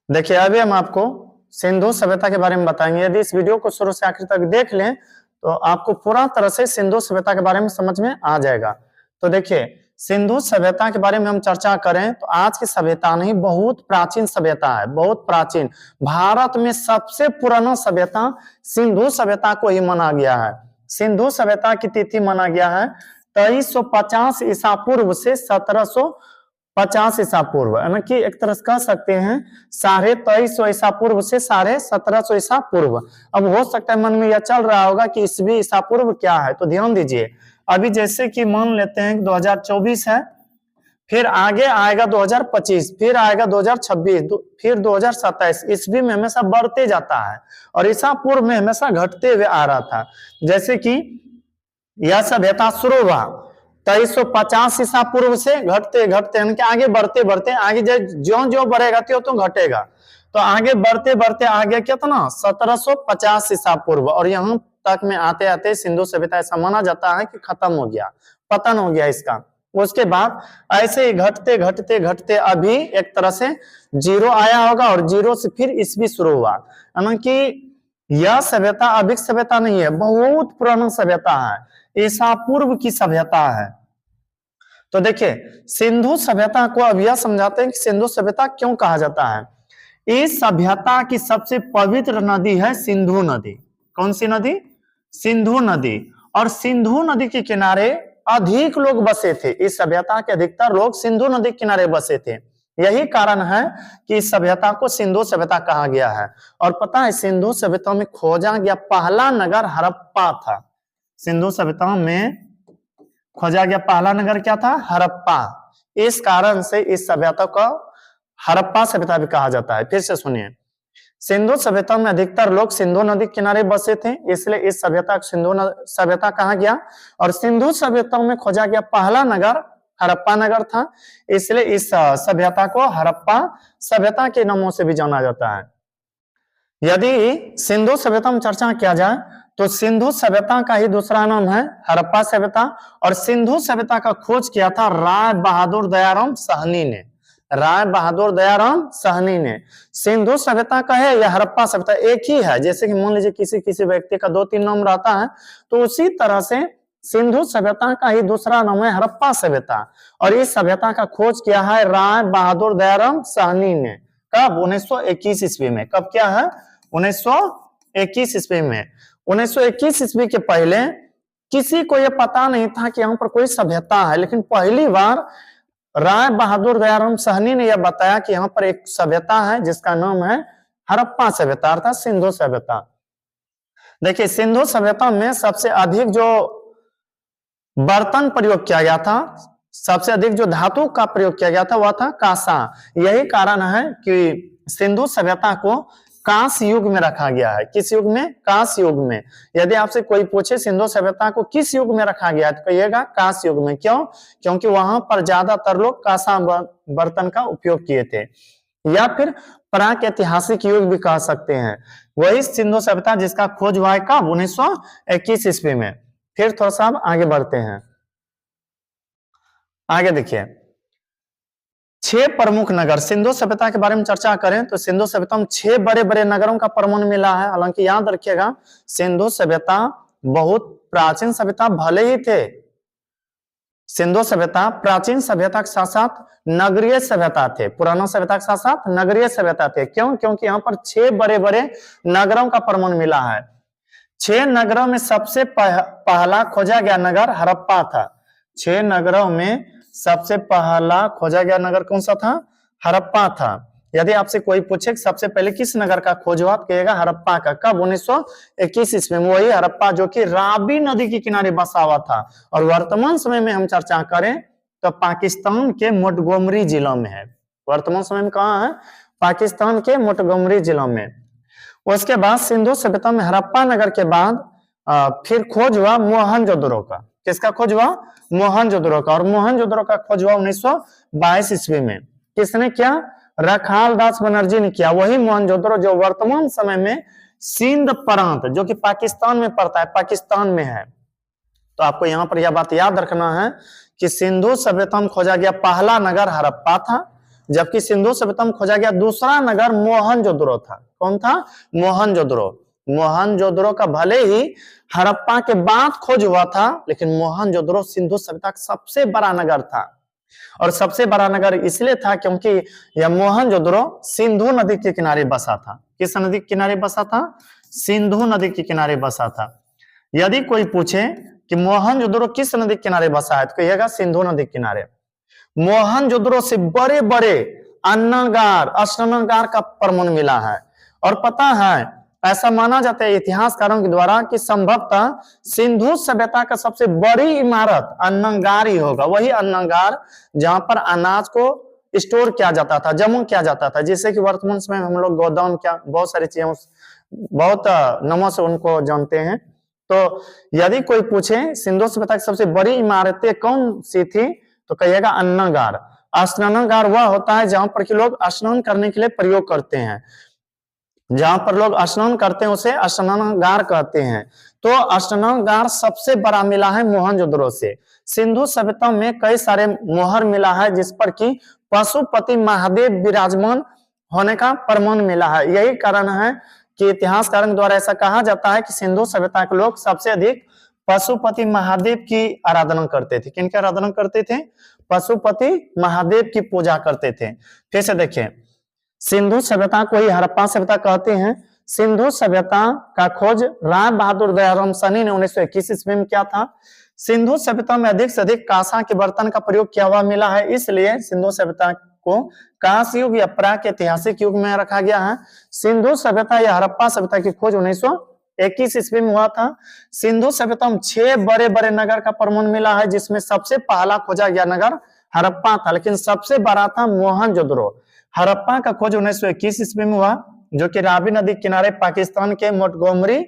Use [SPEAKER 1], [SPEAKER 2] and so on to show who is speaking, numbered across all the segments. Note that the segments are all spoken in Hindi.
[SPEAKER 1] देखिए अभी हम आपको सिंधु सभ्यता के बारे में बताएंगे। यदि इस वीडियो को शुरू से आखिर तक देख लें तो आपको पूरा तरह से सिंधु सभ्यता के बारे में समझ में आ जाएगा। तो देखिए सिंधु सभ्यता के बारे में हम चर्चा करें तो आज की सभ्यता नहीं, बहुत प्राचीन सभ्यता है, बहुत प्राचीन। भारत में सबसे पुराना सभ्यता सिंधु सभ्यता को ही माना गया है। सिंधु सभ्यता की तिथि माना गया है 2350 ईसा पूर्व से 1750 ईसा पूर्व, यानी कि एक तरह से कह सकते हैं 2350 ईसा पूर्व से 1750 ईसा पूर्व। अब हो सकता है मन में यह चल रहा होगा कि ईसवी ईसा पूर्व क्या है, तो ध्यान दीजिए। अभी जैसे कि मान लेते हैं 2024 है, फिर आगे आएगा 2025, फिर आएगा 2026, फिर 2027। ईस्वी में हमेशा बढ़ते जाता है और ईसा पूर्व में हमेशा घटते हुए आ रहा था। जैसे कि यह सभ्यता शुरू हुआ 2350 ईसा पूर्व से घटते घटते यानी कि आगे बढ़ते बढ़ते आगे ज्यो ज्यो बढ़ेगा त्यों तो घटेगा। तो आगे बढ़ते बढ़ते आगे कितना 1750 ईसा पूर्व, और यहाँ तक में आते आते सिंधु सभ्यता ऐसा माना जाता है कि खत्म हो गया, पतन हो गया इसका। उसके बाद ऐसे ही घटते घटते घटते अभी एक तरह से जीरो आया होगा और जीरो से फिर ईस्वी शुरू हुआ। यानी कि यह सभ्यता अभी सभ्यता नहीं है, बहुत पुराना सभ्यता है, ईसा पूर्व की सभ्यता है। तो देखिए सिंधु सभ्यता को अब यह समझाते हैं कि सिंधु सभ्यता क्यों कहा जाता है। इस सभ्यता की सबसे पवित्र नदी है सिंधु नदी। कौन सी नदी? सिंधु नदी। और सिंधु नदी के किनारे अधिक लोग बसे थे। इस सभ्यता के अधिकतर लोग सिंधु नदी के किनारे बसे थे। यही कारण है कि इस सभ्यता को सिंधु सभ्यता कहा गया है। और पता है सिंधु सभ्यता में खोजा गया पहला नगर हड़प्पा था। सिंधु सभ्यता में खोजा गया पहला नगर क्या था? हड़प्पा। इस कारण से इस सभ्यता को हड़प्पा सभ्यता भी कहा जाता है। फिर से सुनिए, सिंधु सभ्यता में अधिकतर लोग सिंधु नदी किनारे बसे थे, इसलिए इस सभ्यता को सिंधु सभ्यता कहा गया। और सिंधु सभ्यता में खोजा गया पहला नगर हड़प्पा नगर था, इसलिए इस सभ्यता को हड़प्पा सभ्यता के नामों से भी जाना जाता है। यदि सिंधु सभ्यता में चर्चा किया जाए तो सिंधु सभ्यता का ही दूसरा नाम है हड़प्पा सभ्यता। और सिंधु सभ्यता का खोज किया था राय बहादुर दयाराम साहनी ने। राय बहादुर दयाराम साहनी ने। सिंधु सभ्यता का है या हड़प्पा सभ्यता एक ही है। जैसे कि मान लीजिए किसी किसी व्यक्ति का 2-3 नाम रहता है, तो उसी तरह से सिंधु सभ्यता का ही दूसरा नाम है हड़प्पा सभ्यता। और इस सभ्यता का खोज किया है राय बहादुर दयाराम साहनी ने। कब? 1921 ईस्वी में। कब क्या है? 1921 ईस्वी में। 1921 ईस्वी के पहले किसी को यह पता नहीं था कि यहाँ पर कोई सभ्यता है, लेकिन पहली बार राय बहादुर दयाराम साहनी ने यह बताया कि यहाँ पर एक सभ्यता है जिसका नाम है हड़प्पा सभ्यता अर्थात सिंधु सभ्यता। देखिए सिंधु सभ्यता में सबसे अधिक जो बर्तन प्रयोग किया गया था, सबसे अधिक जो धातु का प्रयोग किया गया था वह था कांसा। यही कारण है कि सिंधु सभ्यता को कांस्य युग में रखा गया है। किस युग में? कांस्य युग में। यदि आपसे कोई पूछे सिंधु सभ्यता को किस युग में रखा गया है तो कहिएगा कांस्य युग में। क्यों? क्योंकि वहां पर ज्यादातर लोग कांसा बर्तन का उपयोग किए थे, या फिर प्राक-ऐतिहासिक युग भी कह सकते हैं। वही सिंधु सभ्यता जिसका खोज हुआ है कब? 1921 ईस्वी में। फिर थोड़ा सा आगे बढ़ते हैं। आगे देखिए 6 प्रमुख नगर। सिंधु सभ्यता के बारे में चर्चा करें तो सिंधु सभ्यता में 6 बड़े बड़े नगरों का प्रमाण मिला है। हालांकि याद रखिएगा सिंधु सभ्यता बहुत प्राचीन सभ्यता भले ही थे, सिंधु सभ्यता प्राचीन सभ्यता के साथ साथ नगरीय सभ्यता थे। पुराना सभ्यता के साथ साथ नगरीय सभ्यता थे। क्यों? क्योंकि यहाँ पर 6 बड़े बड़े नगरों का प्रमाण मिला है। 6 नगरों में सबसे पहला खोजा गया नगर हड़प्पा था। 6 नगरों में सबसे पहला खोजा गया नगर कौन सा था? हड़प्पा था। यदि आपसे कोई पूछे कि सबसे पहले किस नगर का खोज हुआ तो कहेगा हड़प्पा का। कब? 1921 ईस्वी में। वही हड़प्पा जो कि रावी नदी के किनारे बसा हुआ था। और वर्तमान समय में हम चर्चा करें तो पाकिस्तान के मोंटगोमरी जिला में है। वर्तमान समय में कहाँ है? पाकिस्तान के मोंटगोमरी जिला में। उसके बाद सिंधु सभ्यता में हड़प्पा नगर के बाद फिर खोज हुआ मोहनजोदड़ो का। किसका खोज हुआ? मोहनजोदड़ो का। और मोहनजोदड़ो का खोज हुआ 1922 ईस्वी में। किसने किया? रखाल दास बनर्जी ने किया। वही मोहनजोदड़ो जो वर्तमान समय में सिंध प्रांत जो कि पाकिस्तान में पड़ता है, पाकिस्तान में है। तो आपको यहाँ पर यह बात याद रखना है कि सिंधु सभ्यता में खोजा गया पहला नगर हड़प्पा था जबकि सिंधु सभ्यता में खोजा गया दूसरा नगर मोहनजोदड़ो था। कौन था? मोहनजोदड़ो। मोहनजोदड़ो का भले ही हड़प्पा के बाद खोज हुआ था, लेकिन मोहनजोदड़ो सिंधु सभ्यता का सबसे बड़ा नगर था। और सबसे बड़ा नगर इसलिए था क्योंकि यह मोहनजोदड़ो सिंधु नदी के किनारे बसा था। किस नदी के किनारे बसा था? सिंधु नदी के किनारे बसा था। यदि कोई पूछे कि मोहनजोदड़ो किस नदी के किनारे बसा है, तो कहिएगा सिंधु नदी के किनारे। मोहनजोदड़ो से बड़े बड़े अन्नागार, अस्नागार का प्रमाण मिला है। और पता है, ऐसा माना जाता है इतिहासकारों के द्वारा कि संभवतः सिंधु सभ्यता का सबसे बड़ी इमारत अन्नागार ही होगा। वही अन्नागार जहां पर अनाज को स्टोर किया जाता था, जमा किया जाता था, जिससे कि वर्तमान समय में हम लोग गोदाम, क्या बहुत सारी चीजें, बहुत नामों से उनको जानते हैं। तो यदि कोई पूछे सिंधु सभ्यता की सबसे बड़ी इमारतें कौन सी थी, तो कहिएगा अन्नागार। स्नानागार वह होता है जहां पर कि लोग स्नान करने के लिए प्रयोग करते हैं। जहां पर लोग स्नान करते हैं उसे स्नानागार कहते हैं। तो स्नानागार सबसे बड़ा मिला है मोहनजोदड़ो से। सिंधु सभ्यता में कई सारे मोहर मिला है जिस पर कि पशुपति महादेव विराजमान होने का प्रमाण मिला है। यही कारण है कि इतिहासकारों द्वारा ऐसा कहा जाता है कि सिंधु सभ्यता के लोग सबसे अधिक पशुपति महादेव की आराधना करते थे। किनकी आराधना करते थे? पशुपति महादेव की पूजा करते थे। फिर से देखिए, सिंधु सभ्यता को ही हड़प्पा सभ्यता कहते हैं। सिंधु सभ्यता का खोज राय बहादुर दयाराम सैनी ने 1921 ईस्वी में किया था। सिंधु सभ्यता में अधिक से अधिक कांसा के बर्तन का प्रयोग किया हुआ मिला है, इसलिए सिंधु सभ्यता को कांस्य युग या प्राक-ऐतिहासिक युग में रखा गया है। सिंधु सभ्यता या हड़प्पा सभ्यता की खोज 1921 ईस्वी में हुआ था। सिंधु सभ्यता में 6 बड़े बड़े नगर का प्रमाण मिला है, जिसमें सबसे पहला खोजा गया नगर हड़प्पा था, लेकिन सबसे बड़ा था मोहनजोदड़ो। हड़प्पा का खोज 1921 ईस्वी में हुआ, जो कि रावी नदी किनारे पाकिस्तान के मोंटगोमरी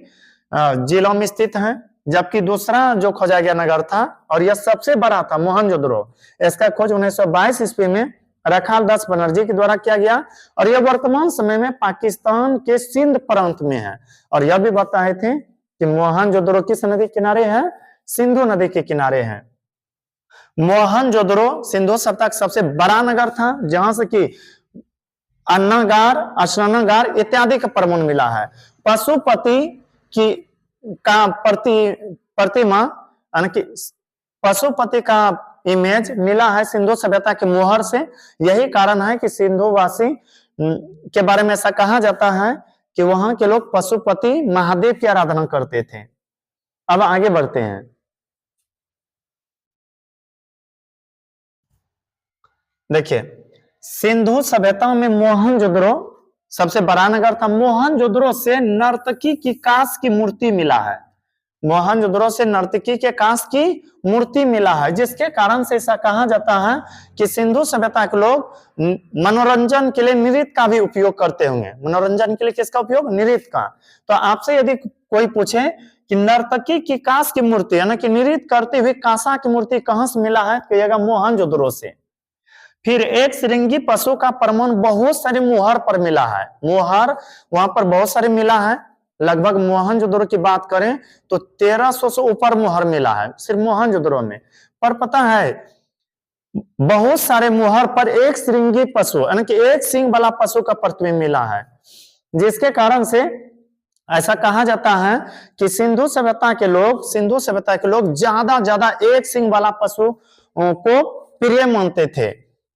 [SPEAKER 1] जिलों में स्थित है। जबकि दूसरा जो खोजा गया नगर था, और यह सबसे बड़ा था, मोहनजोदड़ो। इसका खोज 1922 ईस्वी में रखाल दास बनर्जी के द्वारा किया गया, और यह वर्तमान समय में पाकिस्तान के सिंध प्रांत में है। और यह भी बताए थे कि मोहनजोदड़ो किस नदी के किनारे है? सिंधु नदी के किनारे है। मोहनजोदड़ो सिंधु सभ्यता का सबसे बड़ा नगर था, जहां से कि अन्नागार, स्नानागार इत्यादि का प्रमाण मिला है। पशुपति की का प्रतिमा, पशुपति का इमेज मिला है सिंधु सभ्यता के मोहर से। यही कारण है कि सिंधुवासी के बारे में ऐसा कहा जाता है कि वहां के लोग पशुपति महादेव की आराधना करते थे। अब आगे बढ़ते हैं। देखिए, सिंधु सभ्यता में मोहनजोदड़ो सबसे बड़ा नगर था। मोहनजोदड़ो से नर्तकी की कांस की मूर्ति मिला है। मोहनजोदड़ो से नर्तकी के कांस की मूर्ति मिला है, जिसके कारण से ऐसा कहा जाता है कि सिंधु सभ्यता के लोग मनोरंजन के लिए नृत्य का भी उपयोग करते होंगे। मनोरंजन के लिए किसका उपयोग? नृत्य का। तो आपसे यदि कोई पूछे कि नर्तकी की कांस की मूर्ति, यानी कि नृत्य करते हुए कांसा की मूर्ति कहां से मिला है, कहिएगा मोहनजोदड़ो से। फिर एक श्रृंगी पशु का प्रमाण बहुत सारे मोहर पर मिला है। मोहर वहां पर बहुत सारे मिला है। लगभग मोहनजोदड़ो की बात करें तो 1300 से ऊपर मोहर मिला है सिर्फ मोहनजोदड़ो में। पर पता है, बहुत सारे मोहर पर एक श्रृंगी पशु, यानी कि एक सींग वाला पशु का प्रतिबिंब मिला है, जिसके कारण से ऐसा कहा जाता है कि सिंधु सभ्यता के लोग ज्यादा एक सींग वाला पशु को प्रिय मानते थे।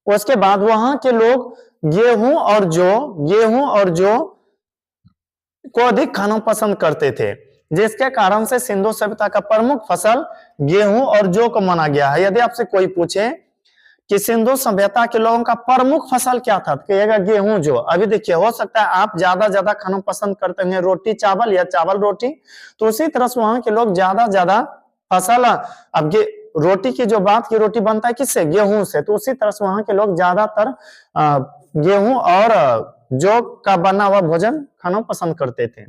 [SPEAKER 1] उसके बाद वहां के लोग गेहूं और जौ को अधिक खाना पसंद करते थे, जिसके कारण से सिंधु सभ्यता का प्रमुख फसल गेहूं और जौ को माना गया है। यदि आपसे कोई पूछे कि सिंधु सभ्यता के लोगों का प्रमुख फसल क्या था, तो कहिएगा गेहूं जौ। अभी देखिए, हो सकता है आप ज्यादा खाना पसंद करते हैं रोटी चावल या चावल रोटी, तो उसी तरह से वहां के लोग ज्यादा फसल, अब रोटी की जो बात की, रोटी बनता है किससे? गेहूं से। तो उसी तरह से वहां के लोग ज्यादातर गेहूं और जौ का बना हुआ भोजन खाना पसंद करते थे।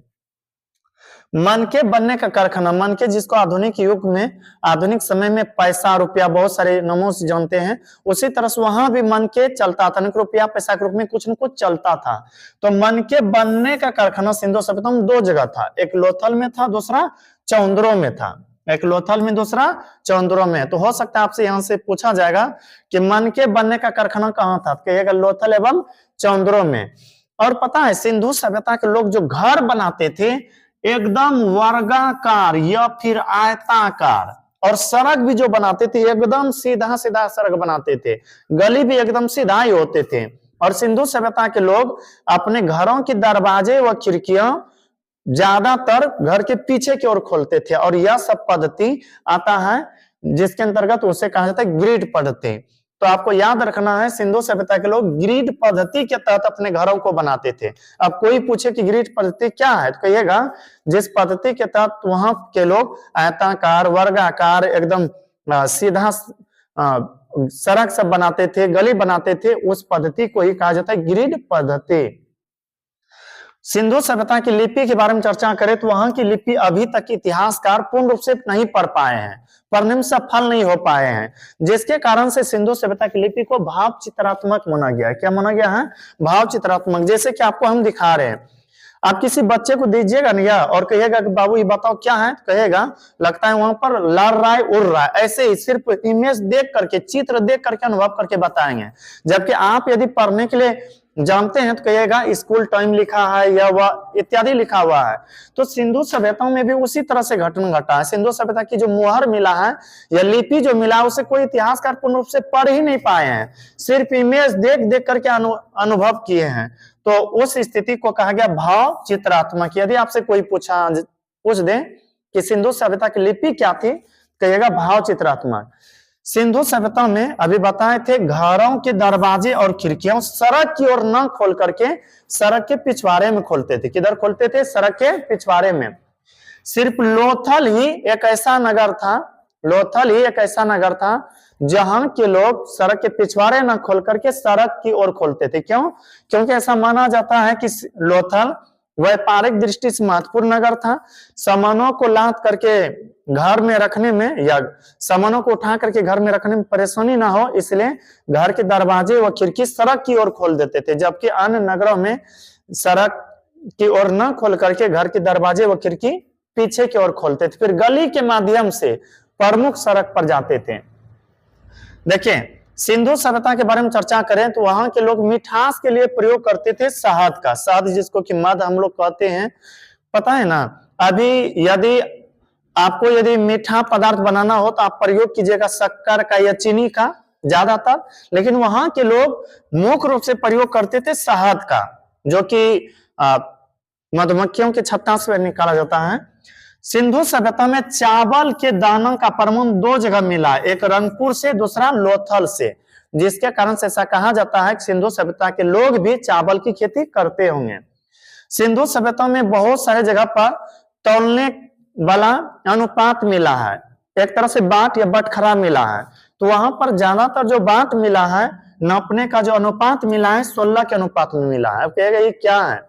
[SPEAKER 1] मनके बनने का कारखाना, मनके जिसको आधुनिक युग में, आधुनिक समय में पैसा रुपया बहुत सारे नामों से जानते हैं, उसी तरह से वहां भी मनके चलता था, रुपया पैसा के रूप में कुछ न कुछ चलता था। तो मनके बनने का कारखाना सिंधु सभ्यता में 2 जगह था, एक लोथल में था, दूसरा चौंद्रो में था। एक लोथल में, दूसरा चौंद्रो में। तो हो सकता है आपसे यहां से पूछा जाएगा कि मनके बनने का कारखाना कहाँ था, तो कहिएगा लोथल एवं चौंद्रो में। और पता है सिंधु सभ्यता के लोग जो घर बनाते थे एकदम वर्गाकार या फिर आयताकार, और सड़क भी जो बनाते थे एकदम सीधा सीधा सड़क बनाते थे, गली भी एकदम सीधा ही होते थे। और सिंधु सभ्यता के लोग अपने घरों के दरवाजे व खिड़कियां ज्यादातर घर के पीछे की ओर खोलते थे, और यह सब पद्धति आता है जिसके अंतर्गत उसे कहा जाता है ग्रिड पद्धति। तो आपको याद रखना है सिंधु सभ्यता के लोग ग्रिड पद्धति के तहत अपने घरों को बनाते थे। अब कोई पूछे कि ग्रिड पद्धति क्या है, तो कहिएगा जिस पद्धति के तहत वहां के लोग आयताकार, वर्गाकार, एकदम सीधा सड़क सब बनाते थे, गली बनाते थे, उस पद्धति को ही कहा जाता है ग्रिड पद्धति। सिंधु सभ्यता की लिपि के बारे में चर्चा करें तो वहां की लिपि अभी तक इतिहासकार पूर्ण रूप से नहीं पढ़ पाए हैं, पढ़ने में सफल नहीं हो पाए हैं, जिसके कारण से सिंधु सभ्यता की लिपि को भाव चित्रात्मक माना गया है। क्या माना गया है? भाव चित्रात्मक। जैसे कि आपको हम दिखा रहे हैं, आप किसी बच्चे को दीजिएगा ना और कहिएगा कि बाबू ये बताओ क्या है, तो कहेगा लगता है वहां पर लड़ रहा है, उड़ रहा है। ऐसे ही सिर्फ इमेज देख करके, चित्र देख करके अनुभव करके बताएंगे। जबकि आप यदि पढ़ने के लिए जानते हैं तो कहिएगा स्कूल टाइम लिखा है या वह इत्यादि लिखा हुआ है। तो सिंधु सभ्यता में भी उसी तरह से घटना घटा है। सिंधु सभ्यता की जो मुहर मिला है या लिपि जो मिला है उसे कोई इतिहासकार पूर्ण रूप से पढ़ ही नहीं पाए हैं, सिर्फ इमेज देख देख करके अनुभव किए हैं। तो उस स्थिति को कहा गया भाव चित्रात्मक। यदि आपसे कोई पूछ दे कि सिंधु सभ्यता की लिपि क्या थी, कहिएगा भाव चित्रात्मक। सिंधु सभ्यता में अभी बताए थे घरों के दरवाजे और खिड़कियां सड़क की ओर न खोल करके सड़क के पिछवाड़े में खोलते थे। किधर खोलते थे? सड़क के पिछवाड़े में। सिर्फ लोथल ही एक ऐसा नगर था, लोथल ही एक ऐसा नगर था जहां के लोग सड़क के पिछवाड़े न खोल करके सड़क की ओर खोलते थे। क्यों? क्योंकि ऐसा माना जाता है कि लोथल व्यापारिक दृष्टि से महत्वपूर्ण नगर था। सामानों को लाद करके घर में रखने में या सामानों को उठा करके घर में रखने में परेशानी ना हो, इसलिए घर के दरवाजे व खिड़की सड़क की ओर खोल देते थे। जबकि अन्य नगरों में सड़क की ओर न खोल करके घर के दरवाजे व खिड़की पीछे की ओर खोलते थे, फिर गली के माध्यम से प्रमुख सड़क पर जाते थे। देखिए सिंधु सभ्यता के बारे में चर्चा करें तो वहां के लोग मिठास के लिए प्रयोग करते थे शहद का, शहद जिसको कि मध हम लोग कहते हैं, पता है ना। अभी यदि आपको यदि मीठा पदार्थ बनाना हो तो आप प्रयोग कीजिएगा शक्कर का या चीनी का ज्यादातर, लेकिन वहां के लोग मुख्य रूप से प्रयोग करते थे शहद का, जो कि मधुमक्खियों के छत्ता से निकाला जाता है। सिंधु सभ्यता में चावल के दानों का प्रमाण दो जगह मिला, एक रंगपुर से, दूसरा लोथल से, जिसके कारण से ऐसा कहा जाता है कि सिंधु सभ्यता के लोग भी चावल की खेती करते होंगे। सिंधु सभ्यता में बहुत सारे जगह पर तौलने वाला अनुपात मिला है, एक तरह से बाट या बटखरा मिला है। तो वहां पर ज्यादातर जो बाट मिला है, नापने का जो अनुपात मिला है 16 के अनुपात में मिला है। अब कहेगा ये क्या है?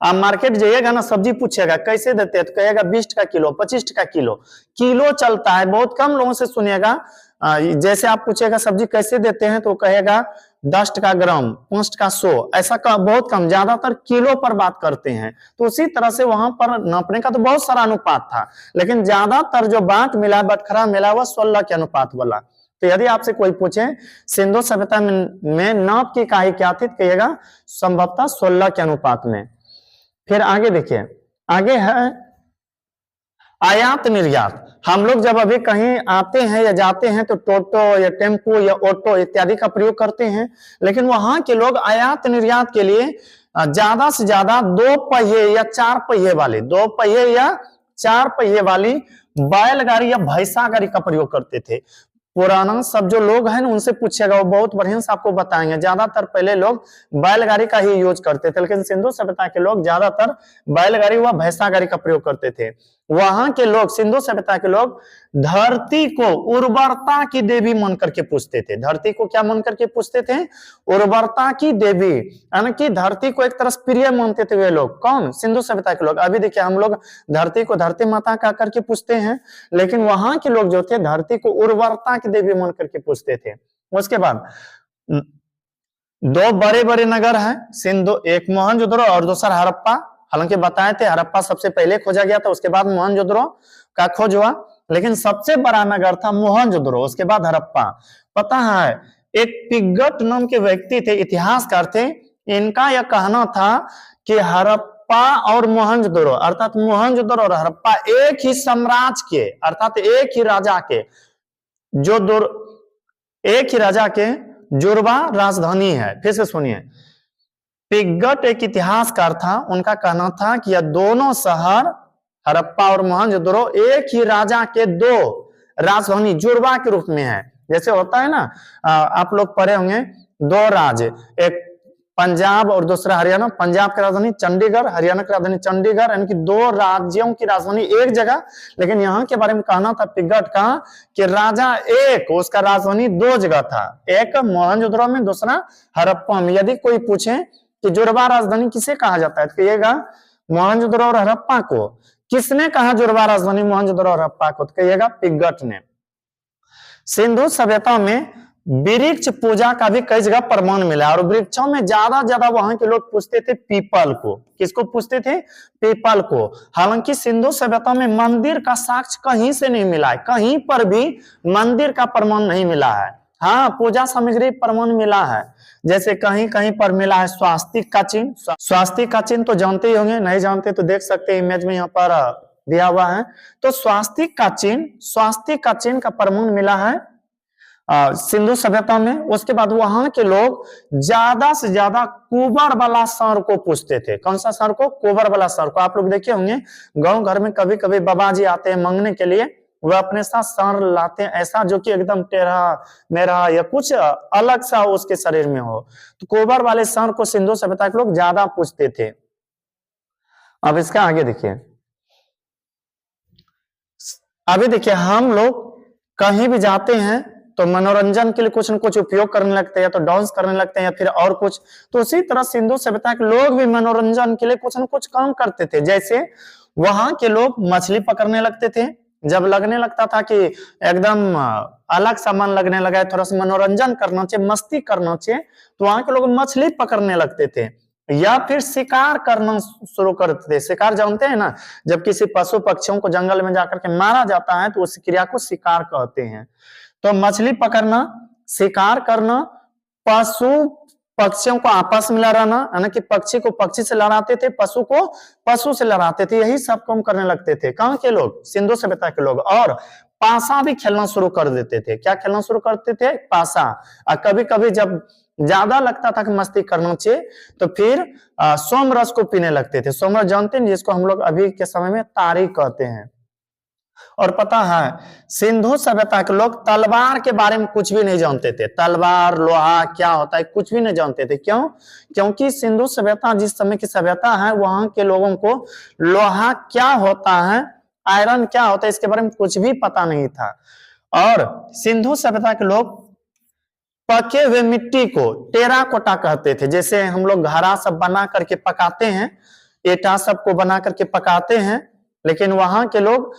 [SPEAKER 1] आप मार्केट जाइएगा ना, सब्जी पूछेगा कैसे देते हैं, तो कहेगा 20 टका किलो, 25 टका किलो, किलो चलता है। बहुत कम लोगों से सुनिएगा जैसे आप पूछेगा सब्जी कैसे देते हैं तो कहेगा 10 टका ग्राम, 5 टका 100, ऐसा बहुत कम, ज्यादातर किलो पर बात करते हैं। तो उसी तरह से वहां पर नापने का तो बहुत सारा अनुपात था, लेकिन ज्यादातर जो बाट मिला, बटखरा मिला, वह 16 के अनुपात वाला। तो यदि आपसे कोई पूछे सिंधु सभ्यता में नाप की इकाई क्या थी, कहिएगा संभवतः 16 के अनुपात में। फिर आगे देखिए, आगे है आयात निर्यात। हम लोग जब अभी कहीं आते हैं या जाते हैं तो टोटो या टेम्पो या ऑटो इत्यादि का प्रयोग करते हैं, लेकिन वहां के लोग आयात निर्यात के लिए ज्यादा से ज्यादा 2 पहिए या 4 पहिए वाली, 2 पहिए या 4 पहिए वाली बैलगाड़ी या भैंसा गाड़ी का प्रयोग करते थे। पुराना सब जो लोग हैं उनसे पूछेगा, वो बहुत बढ़िया से आपको बताएंगे। ज्यादातर पहले लोग बैलगाड़ी का ही यूज करते थे, लेकिन सिंधु सभ्यता के लोग ज्यादातर बैलगाड़ी व भैंसा गाड़ी का प्रयोग करते थे। वहां के लोग, सिंधु सभ्यता के लोग धरती को उर्वरता की देवी मान करके पूछते थे। धरती को क्या मान करके पूछते थे? उर्वरता की देवी, यानी कि धरती को एक तरह से प्रिय मानते थे वे लोग। कौन? सिंधु सभ्यता के लोग। अभी देखिए हम लोग धरती को धरती माता का करके पूछते हैं, लेकिन वहां के लोग जो थे धरती को उर्वरता की देवी मान करके पूछते थे। उसके बाद 2 बड़े बड़े नगर हैं सिंधु, एक मोहनजोदड़ो और दूसरा हड़प्पा। हालांकि बताए थे हड़प्पा सबसे पहले खोजा गया था, उसके बाद मोहनजोदड़ो का खोज हुआ, लेकिन सबसे बड़ा नगर था मोहनजोदड़ो, उसके बाद हड़प्पा। पता है एक पिग्गट नाम के व्यक्ति थे, इतिहासकार थे, इनका यह कहना था कि हड़प्पा और मोहनजोदड़ो अर्थात मोहनजोदड़ो और हड़प्पा एक ही साम्राज्य के अर्थात एक ही राजा के एक ही राजा के जुड़वा राजधानी है। फिर से सुनिए, पिग्गट एक इतिहासकार था, उनका कहना था कि यह दोनों शहर हड़प्पा और मोहनजोदड़ो एक ही राजा के दो राजधानी जुड़वा के रूप में है। जैसे होता है ना, आप लोग पढ़े होंगे दो राज्य, एक पंजाब और दूसरा हरियाणा, पंजाब की राजधानी चंडीगढ़, हरियाणा की राजधानी चंडीगढ़, यानी कि दो राज्यों की राजधानी एक जगह। लेकिन यहाँ के बारे में कहना था पिग्गट का कि राजा एक, उसका राजधानी दो जगह था, एक मोहनजोदड़ो में, दूसरा हड़प्पा में। यदि कोई पूछे कि जुड़वा राजधानी किसे कहा जाता है तो कहिएगा मोहनजोदड़ो और हड़प्पा को। किसने कहा जुड़वा राजधानी मोहनजोदड़ो और हड़प्पा को? तो कहिएगा पिग्गट ने। सिंधु सभ्यता में वृक्ष पूजा का भी कई जगह प्रमाण मिला और वृक्षों में ज्यादा वहां के लोग पूछते थे पीपल को। किसको पूछते थे? पीपल को। हालांकि सिंधु सभ्यता में मंदिर का साक्ष्य कहीं से नहीं मिला है, कहीं पर भी मंदिर का प्रमाण नहीं मिला है। हाँ, पूजा सामग्री प्रमाण मिला है, जैसे कहीं कहीं पर मिला है स्वास्तिक का चिन्ह। स्वास्तिक का चिन्ह तो जानते ही होंगे, नहीं जानते तो देख सकते हैं, इमेज में यहाँ पर दिया हुआ है। तो स्वास्तिक का चिन्ह का प्रमाण मिला है सिंधु सभ्यता में। उसके बाद वहां के लोग ज्यादा से ज्यादा कुबर वाला सर को पूछते थे। कौन सा सर को? कुबर वाला सर को। आप लोग देखे होंगे गांव घर में कभी कभी बाबा जी आते हैं मांगने के लिए, वह अपने साथ सर लाते हैं ऐसा जो कि एकदम टेढ़ा मेढ़ा या कुछ अलग सा उसके शरीर में हो। तो कुबर वाले सर को सिंधु सभ्यता के लोग ज्यादा पूछते थे। अब इसका आगे देखिए, अभी देखिए हम लोग कहीं भी जाते हैं तो मनोरंजन के लिए कुछ न कुछ उपयोग करने लगते हैं, या तो डांस करने लगते हैं या फिर और कुछ। तो उसी तरह सिंधु सभ्यता के लोग भी मनोरंजन के लिए कुछ न कुछ काम करते थे। जैसे वहां के लोग मछली पकड़ने लगते थे, जब लगने लगता था कि एकदम अलग सा मन लगने लगा है, थोड़ा सा मनोरंजन करना चाहिए, मस्ती करना चाहिए, तो वहां के लोग मछली पकड़ने लगते थे या फिर शिकार करना शुरू करते थे। शिकार जानते हैं ना, जब किसी पशु पक्षियों को जंगल में जाकर के मारा जाता है तो उस क्रिया को शिकार कहते हैं। तो मछली पकड़ना, शिकार करना, पशु पक्षियों को आपस में लड़ाना, यानी कि पक्षी को पक्षी से लड़ाते थे, पशु को पशु से लड़ाते थे, यही सब काम करने लगते थे। कहाँ के लोग? सिंधु सभ्यता के लोग। और पासा भी खेलना शुरू कर देते थे। क्या खेलना शुरू करते थे? पासा। और कभी कभी जब ज्यादा लगता था कि मस्ती करना चाहिए तो फिर सोमरस को पीने लगते थे। सोमरस जानते हैं, जिसको हम लोग अभी के समय में तारी कहते हैं। और पता है सिंधु सभ्यता के लोग तलवार के बारे में कुछ भी नहीं जानते थे। तलवार लोहा क्या होता है कुछ भी नहीं जानते थे। क्यों? क्योंकि सिंधु सभ्यता जिस समय की सभ्यता है, वहां के लोगों को लोहा क्या होता है, आयरन क्या होता है, इसके बारे में कुछ भी पता नहीं था। और सिंधु सभ्यता के लोग पके हुए मिट्टी को टेराकोटा कहते थे। जैसे हम लोग घड़ा सब बना करके पकाते हैं, ईटा सबको बना करके पकाते हैं, लेकिन वहां के लोग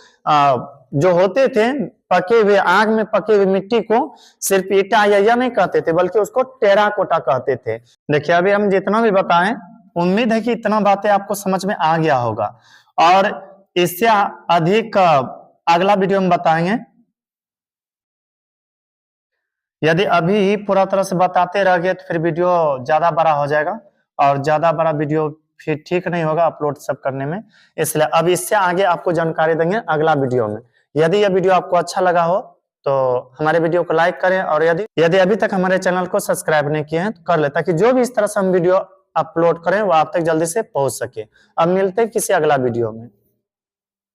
[SPEAKER 1] जो होते थे पके हुए आग में पके हुए मिट्टी को सिर्फ ईटा या नहीं कहते थे, बल्कि उसको टेराकोटा कहते थे। देखिए अभी हम जितना भी बताएं, उम्मीद है कि इतना बातें आपको समझ में आ गया होगा, और इससे अधिक अगला वीडियो में बताएंगे। यदि अभी ही पूरा तरह से बताते रह गए तो फिर वीडियो ज्यादा बड़ा हो जाएगा, और ज्यादा बड़ा वीडियो फिर ठीक नहीं होगा अपलोड सब करने में। इसलिए अब इससे आगे आपको जानकारी देंगे अगला वीडियो में। यदि यह वीडियो आपको अच्छा लगा हो तो हमारे वीडियो को लाइक करें, और यदि अभी तक हमारे चैनल को सब्सक्राइब नहीं किए हैं तो कर ले, ताकि जो भी इस तरह से हम वीडियो अपलोड करें वो आप तक जल्दी से पहुंच सके। अब मिलते हैं किसी अगला वीडियो में।